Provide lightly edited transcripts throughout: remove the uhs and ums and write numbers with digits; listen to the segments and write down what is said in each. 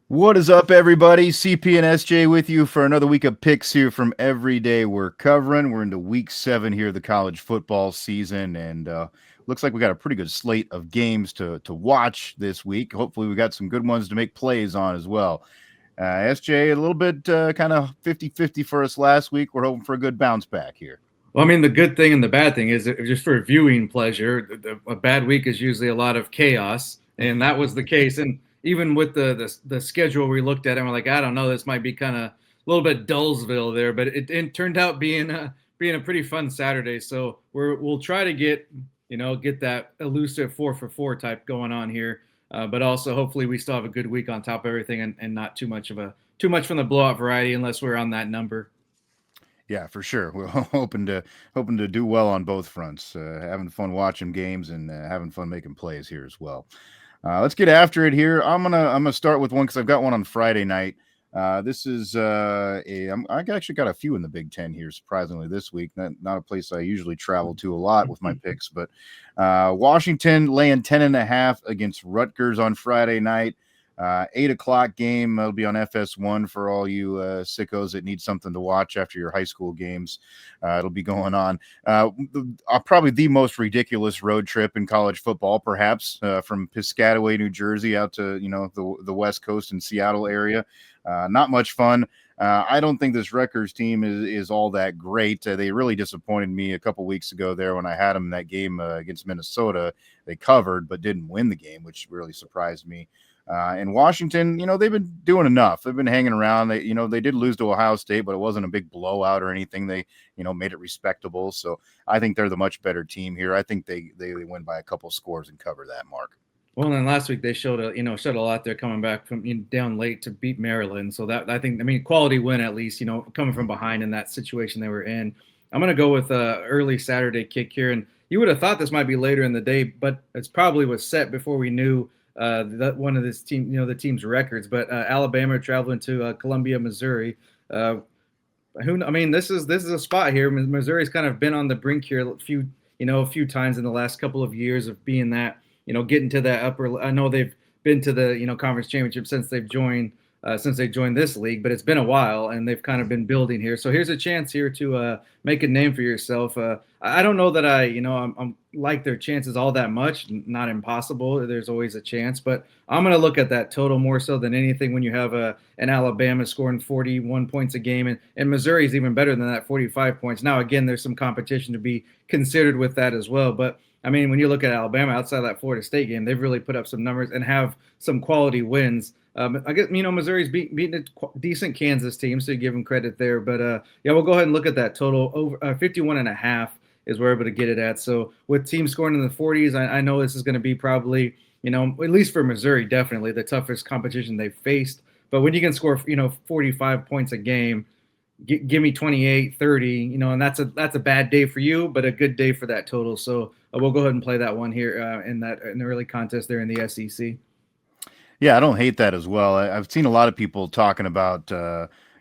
What is up, everybody? CP and SJ with you for another week of picks here from Every Day We're Covering. We're into week 7 here of the college football season, and looks like we got a pretty good slate of games to watch this week. Hopefully, we got some good ones to make plays on as well. SJ, a little bit kind of 50-50 for us last week. We're hoping for a good bounce back here. Well, I mean, the good thing and the bad thing is that just for viewing pleasure, a bad week is usually a lot of chaos, and that was the case. And even with the schedule we looked at, and we're like, I don't know, this might be kind of a little bit Dullsville there, but it turned out being a pretty fun Saturday. So we'll try to get that elusive 4 for 4 type going on here, but also hopefully we still have a good week on top of everything and not too much from the blowout variety unless we're on that number. Yeah, for sure. We're hoping to do well on both fronts. Having fun watching games and having fun making plays here as well. Let's get after it here. I'm gonna start with one because I've got one on Friday night. This is I actually got a few in the Big Ten here, surprisingly this week. Not a place I usually travel to a lot with my picks, but Washington laying 10.5 against Rutgers on Friday night. 8 o'clock game. It'll be on FS1 for all you sickos that need something to watch after your high school games. It'll be going on. Probably the most ridiculous road trip in college football, perhaps, from Piscataway, New Jersey, out to the West Coast and Seattle area. Not much fun. I don't think this Rutgers team is all that great. They really disappointed me a couple weeks ago there when I had them in that game against Minnesota. They covered but didn't win the game, which really surprised me. In Washington, they've been doing enough. They've been hanging around. They did lose to Ohio State, but it wasn't a big blowout or anything. They, made it respectable. So I think they're the much better team here. I think they win by a couple scores and cover that mark. Well, and then last week they showed a lot there coming back from down late to beat Maryland. So that I mean quality win at least, coming from behind in that situation they were in. I'm gonna go with a early Saturday kick here, and you would have thought this might be later in the day, but it's probably was set before we knew that one of this team, the team's records. But Alabama traveling to Columbia, Missouri. I mean, this is a spot here. Missouri's kind of been on the brink here a few times in the last couple of years of being that getting to that upper. I know they've been to the conference championship since they've joined this league, but it's been a while and they've kind of been building here. So here's a chance here to make a name for yourself. I don't know that I'm like their chances all that much. Not impossible. There's always a chance, but I'm going to look at that total more so than anything when you have an Alabama scoring 41 points a game, and Missouri is even better than that, 45 points. Now, again, there's some competition to be considered with that as well, but I mean, when you look at Alabama outside of that Florida State game, they've really put up some numbers and have some quality wins. I guess Missouri's beating a decent Kansas team, so you give them credit there. But yeah, we'll go ahead and look at that total. Over 51.5 is where we're able to get it at. So with teams scoring in the 40s, I know this is going to be probably at least for Missouri, definitely the toughest competition they've faced. But when you can score 45 points a game, give me 28, 30, and that's a bad day for you, but a good day for that total. So we'll go ahead and play that one here in the early contest there in the SEC. Yeah, I don't hate that as well. I've seen a lot of people talking about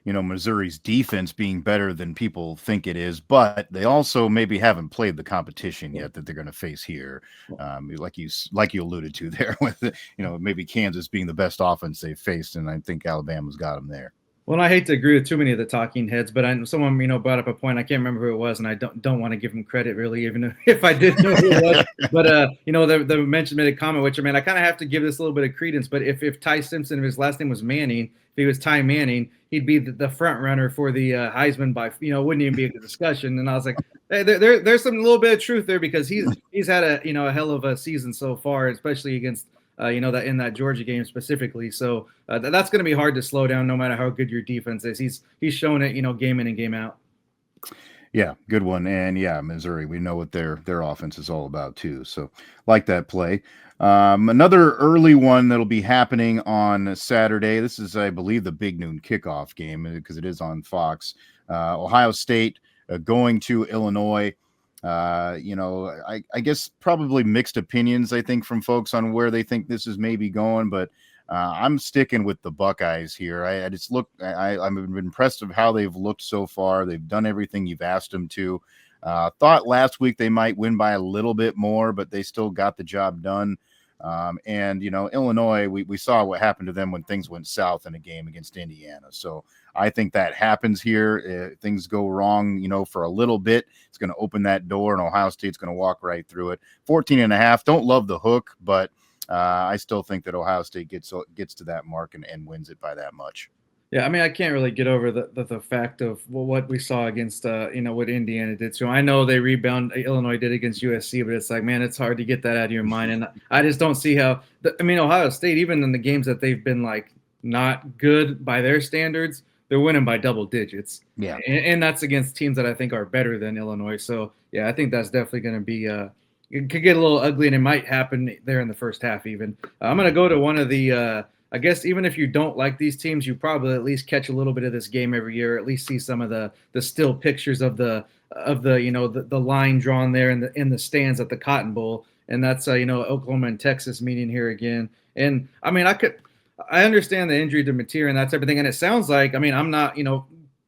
Missouri's defense being better than people think it is, but they also maybe haven't played the competition yet that they're going to face here. Like you alluded to there with maybe Kansas being the best offense they've faced, and I think Alabama's got them there. Well, I hate to agree with too many of the talking heads, but someone brought up a point. I can't remember who it was, and I don't want to give him credit really, even if I did know who it was. But the mention made a comment, which I kind of have to give this a little bit of credence. But if Ty Simpson, if his last name was Manning, if he was Ty Manning, he'd be the front runner for the Heisman by wouldn't even be a discussion. And I was like, hey, there's some little bit of truth there because he's had a hell of a season so far, especially against. That in that Georgia game specifically. So that's going to be hard to slow down no matter how good your defense is. He's shown it, game in and game out. Yeah, good one. And yeah, Missouri, we know what their offense is all about too. So like that play. Another early one that'll be happening on Saturday. This is, I believe, the big noon kickoff game because it is on Fox. Ohio State going to Illinois. I guess probably mixed opinions, I think, from folks on where they think this is maybe going, but I'm sticking with the Buckeyes here. I'm impressed of how they've looked so far. They've done everything you've asked them to. Thought last week they might win by a little bit more, but they still got the job done. And Illinois, we saw what happened to them when things went south in a game against Indiana. So I think that happens here. If things go wrong, for a little bit, it's going to open that door, and Ohio State's going to walk right through it. 14.5. Don't love the hook, but I still think that Ohio State gets to that mark and wins it by that much. Yeah, I mean, I can't really get over the fact of what we saw against, what Indiana did. So I know they rebound Illinois did against USC, but it's like, man, it's hard to get that out of your mind. And I just don't see how. Ohio State, even in the games that they've been like not good by their standards, they're winning by double digits. Yeah, and that's against teams that I think are better than Illinois. So yeah, I think that's definitely going to be. It could get a little ugly, and it might happen there in the first half. Even I'm going to go to one of the. I guess even if you don't like these teams, you probably at least catch a little bit of this game every year. At least see some of the still pictures of the line drawn there in the stands at the Cotton Bowl, and that's Oklahoma and Texas meeting here again. And I understand the injury to Mateer and that's everything, and it sounds like I'm not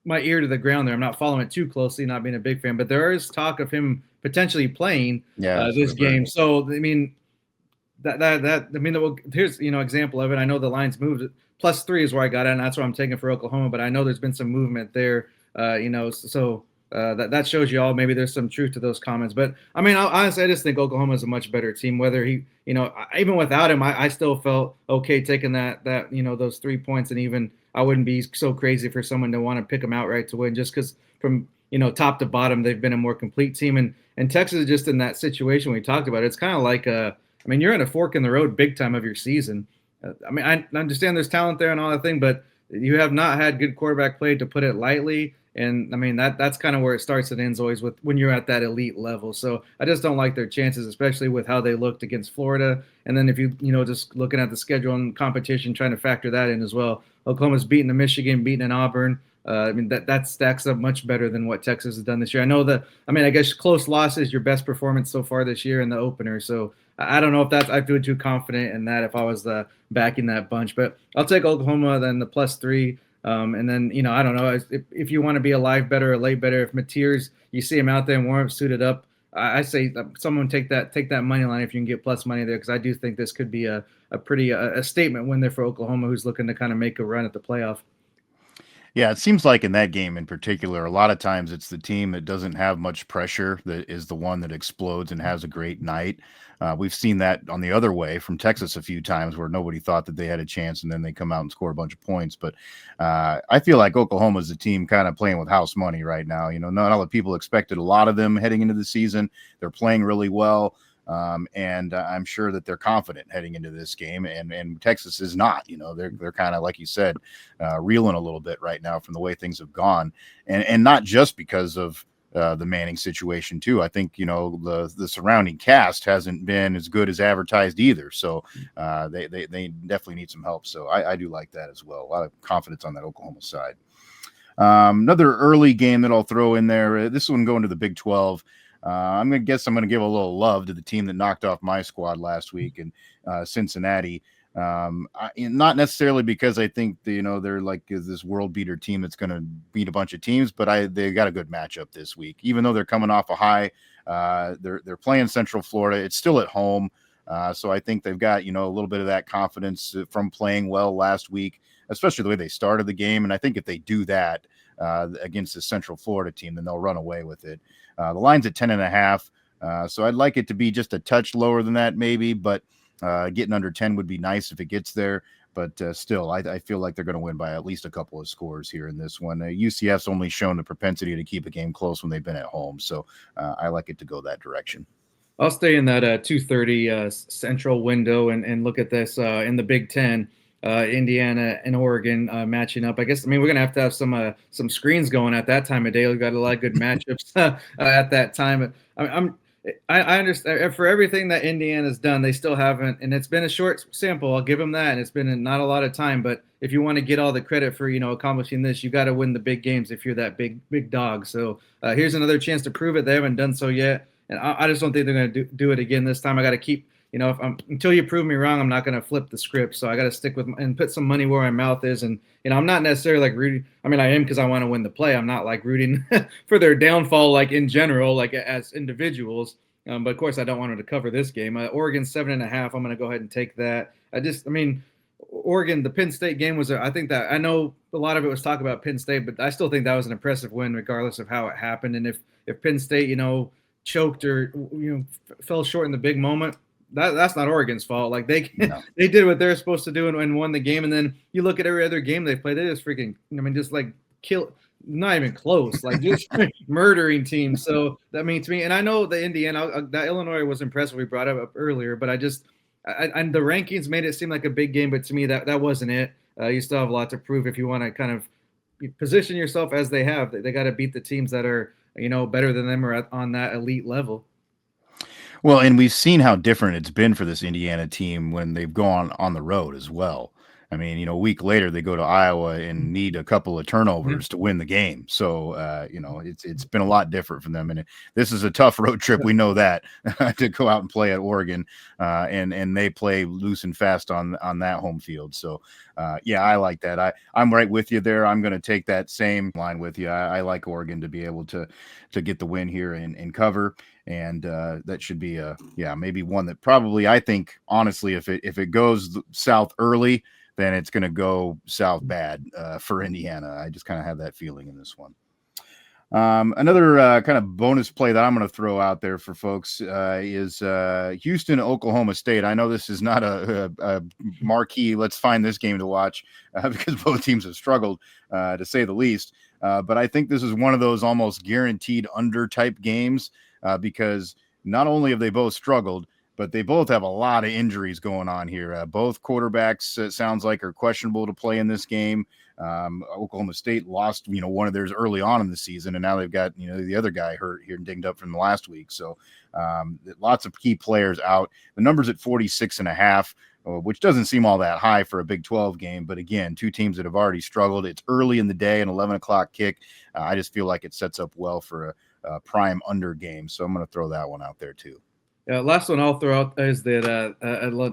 my ear to the ground there. I'm not following it too closely, not being a big fan, but there is talk of him potentially playing this game. So here's example of it. I know the line's moved. +3 is where I got it, and that's what I'm taking for Oklahoma. But I know there's been some movement there. That shows you all maybe there's some truth to those comments. But honestly, I just think Oklahoma is a much better team. Whether he, even without him, I still felt okay taking that those 3 points, and even I wouldn't be so crazy for someone to want to pick them outright to win, just because from top to bottom they've been a more complete team, and Texas is just in that situation we talked about. It's kind of like you're in a fork in the road big time of your season. I understand there's talent there and all that thing, but you have not had good quarterback play, to put it lightly. And that's kind of where it starts and ends always with when you're at that elite level. So I just don't like their chances, especially with how they looked against Florida. And then if you just looking at the schedule and competition, trying to factor that in as well. Oklahoma's beating the Michigan, beating an Auburn. That stacks up much better than what Texas has done this year. I guess close loss is your best performance so far this year in the opener. So I don't know if I feel too confident in that if I was backing that bunch, but I'll take Oklahoma then the +3. And then, I don't know if you want to be a live better or late better, if Mateers, you see him out there and warm up suited up, I say someone take that money line if you can get plus money there. Cause I do think this could be a pretty statement win there for Oklahoma, who's looking to kind of make a run at the playoff. Yeah, it seems like in that game in particular, a lot of times it's the team that doesn't have much pressure that is the one that explodes and has a great night. We've seen that on the other way from Texas a few times where nobody thought that they had a chance and then they come out and score a bunch of points. But I feel like Oklahoma is a team kind of playing with house money right now. Not all the people expected a lot of them heading into the season. They're playing really well. And I'm sure that they're confident heading into this game, and Texas is not. They're kind of, like you said, reeling a little bit right now from the way things have gone, and not just because of the Manning situation too. I think the surrounding cast hasn't been as good as advertised either, so they definitely need some help. So I do like that as well. A lot of confidence on that Oklahoma side. Another early game that I'll throw in there. This one going to the Big 12. I'm going to give a little love to the team that knocked off my squad last week in Cincinnati. Not necessarily because I think they're like this world beater team that's going to beat a bunch of teams, but they got a good matchup this week. Even though they're coming off a high, they're playing Central Florida. It's still at home, so I think they've got a little bit of that confidence from playing well last week, especially the way they started the game. And I think if they do that against the Central Florida team, then they'll run away with it. The line's at 10.5, so I'd like it to be just a touch lower than that, maybe, but getting under 10 would be nice if it gets there. But still, I feel like they're going to win by at least a couple of scores here in this one. UCF's only shown the propensity to keep a game close when they've been at home, so I like it to go that direction. I'll stay in that 2:30 central window and look at this in the Big Ten. Indiana and Oregon matching up. I guess we're gonna have to have some screens going at that time of day. We've got a lot of good matchups at that time. I understand for everything that Indiana's done, they still haven't, and it's been a short sample. I'll give them that, and it's been not a lot of time. But if you want to get all the credit for accomplishing this, you got to win the big games if you're that big dog. So here's another chance to prove it. They haven't done so yet, and I just don't think they're going to do it again this time. I got to keep. Until you prove me wrong, I'm not going to flip the script. So I got to stick with and put some money where my mouth is. And, I'm not necessarily like rooting. I am because I want to win the play. I'm not like rooting for their downfall, like in general, like as individuals. But of course, I don't want them to cover this game. Oregon 7.5. I'm going to go ahead and take that. I mean, Oregon, the Penn State game was, I think that I know a lot of it was talk about Penn State, but I still think that was an impressive win, regardless of how it happened. And if Penn State, choked or fell short in the big moment, that's not Oregon's fault. Like No. they did what they're supposed to do and won the game. And then you look at every other game they played, they just freaking, just like kill. Not even close, like just murdering teams. So I mean, to me, and I know the Indiana, that Illinois was impressive. We brought up earlier, but and the rankings made it seem like a big game, but to me, that wasn't it. You still have a lot to prove if you want to kind of position yourself as they have. They got to beat the teams that are better than them or on that elite level. Well, and we've seen how different it's been for this Indiana team when they've gone on the road as well. I mean, a week later they go to Iowa and need a couple of turnovers to win the game. So, it's been a lot different for them. And this is a tough road trip. We know that to go out and play at Oregon, and they play loose and fast on that home field. So, I like that. I'm right with you there. I'm going to take that same line with you. I like Oregon to be able to get the win here and cover. And that should be maybe one that probably, I think, honestly, if it goes south early, then it's going to go south bad for Indiana. I just kind of have that feeling in this one. Another kind of bonus play that I'm going to throw out there for folks is Houston, Oklahoma State. I know this is not a marquee, let's find this game to watch because both teams have struggled, to say the least. But I think this is one of those almost guaranteed under type games because not only have they both struggled, but they both have a lot of injuries going on here. Both quarterbacks, it sounds like, are questionable to play in this game. Oklahoma State lost, one of theirs early on in the season, and now they've got, the other guy hurt here and dinged up from the last week. So lots of key players out. The number's at 46.5, which doesn't seem all that high for a Big 12 game. But again, two teams that have already struggled. It's early in the day, an 11 o'clock kick. I just feel like it sets up well for a prime under game. So I'm going to throw that one out there too. Last one I'll throw out is that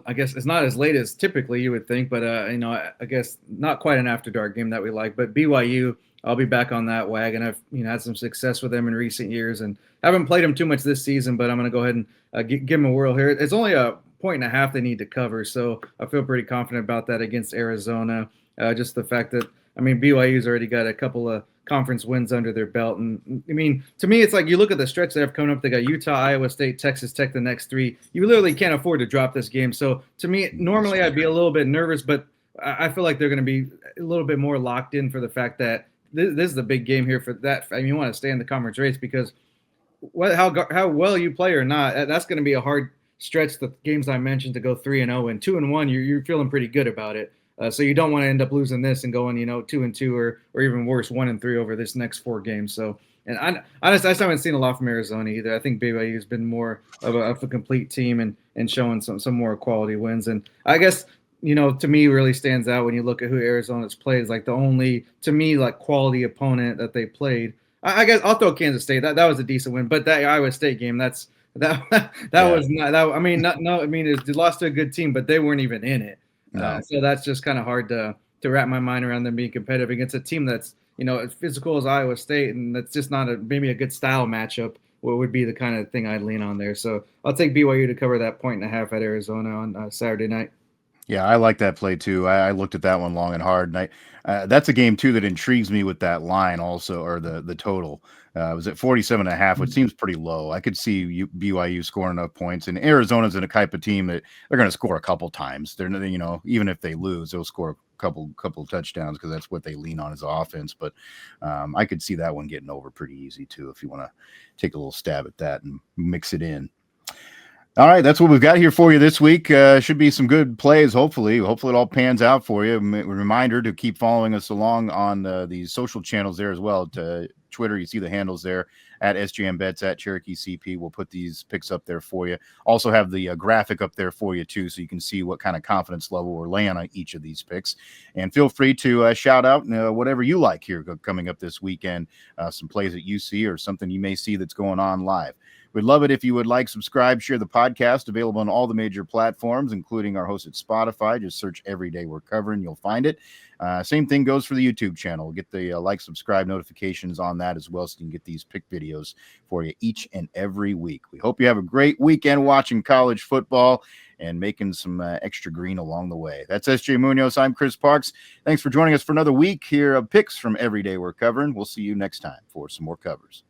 I guess it's not as late as typically you would think, but I guess not quite an after dark game that we like. But BYU, I'll be back on that wagon. I've had some success with them in recent years and haven't played them too much this season, but I'm going to go ahead and give them a whirl here. It's only a 1.5 they need to cover, so I feel pretty confident about that against Arizona. Just the fact that BYU's already got a couple of conference wins under their belt. And I mean, to me, it's like you look at the stretch they have coming up. They got Utah, Iowa State, Texas Tech, the next three. You literally can't afford to drop this game. So to me, normally I'd be a little bit nervous, but I feel like they're going to be a little bit more locked in for the fact that this is the big game here for that. I mean, you want to stay in the conference race because how well you play or not, that's going to be a hard stretch. The games I mentioned to go 3-0 and 2-1, you're feeling pretty good about it. So you don't want to end up losing this and going, 2-2 or even worse, 1-3 over this next 4 games. So, and I just haven't seen a lot from Arizona either. I think BYU has been more of a complete team and showing some more quality wins. And I guess, to me really stands out when you look at who Arizona's played is like the only, to me, like quality opponent that they played. I guess I'll throw Kansas State. That was a decent win, but that Iowa State game, was not that. I mean, it lost to a good team, but they weren't even in it. No. So that's just kind of hard to wrap my mind around them being competitive against a team that's as physical as Iowa State, and that's just not maybe a good style matchup. What would be the kind of thing I'd lean on there? So I'll take BYU to cover that 1.5 at Arizona on Saturday night. Yeah, I like that play too. I looked at that one long and hard, and that's a game too that intrigues me with that line also, or the total. It was at 47.5, which seems pretty low. I could see BYU scoring enough points, and Arizona's in a type of team that they're going to score a couple times. They're even if they lose, they'll score a couple touchdowns because that's what they lean on as offense. But I could see that one getting over pretty easy too if you want to take a little stab at that and mix it in. All right, that's what we've got here for you this week. Should be some good plays, hopefully. Hopefully it all pans out for you. Reminder to keep following us along on these social channels there as well. To Twitter, you see the handles there at SGMBets, at Cherokee CP. We'll put these picks up there for you. Also have the graphic up there for you, too, so you can see what kind of confidence level we're laying on each of these picks. And feel free to shout out whatever you like here coming up this weekend, some plays that you see or something you may see that's going on live. We'd love it if you would like, subscribe, share the podcast, available on all the major platforms, including our host at Spotify. Just search Every Day We're Covering. You'll find it. Same thing goes for the YouTube channel. We'll get the like, subscribe notifications on that as well, so you can get these pick videos for you each and every week. We hope you have a great weekend watching college football and making some extra green along the way. That's SJ Munoz. I'm Chris Parks. Thanks for joining us for another week here of picks from Every Day We're Covering. We'll see you next time for some more covers.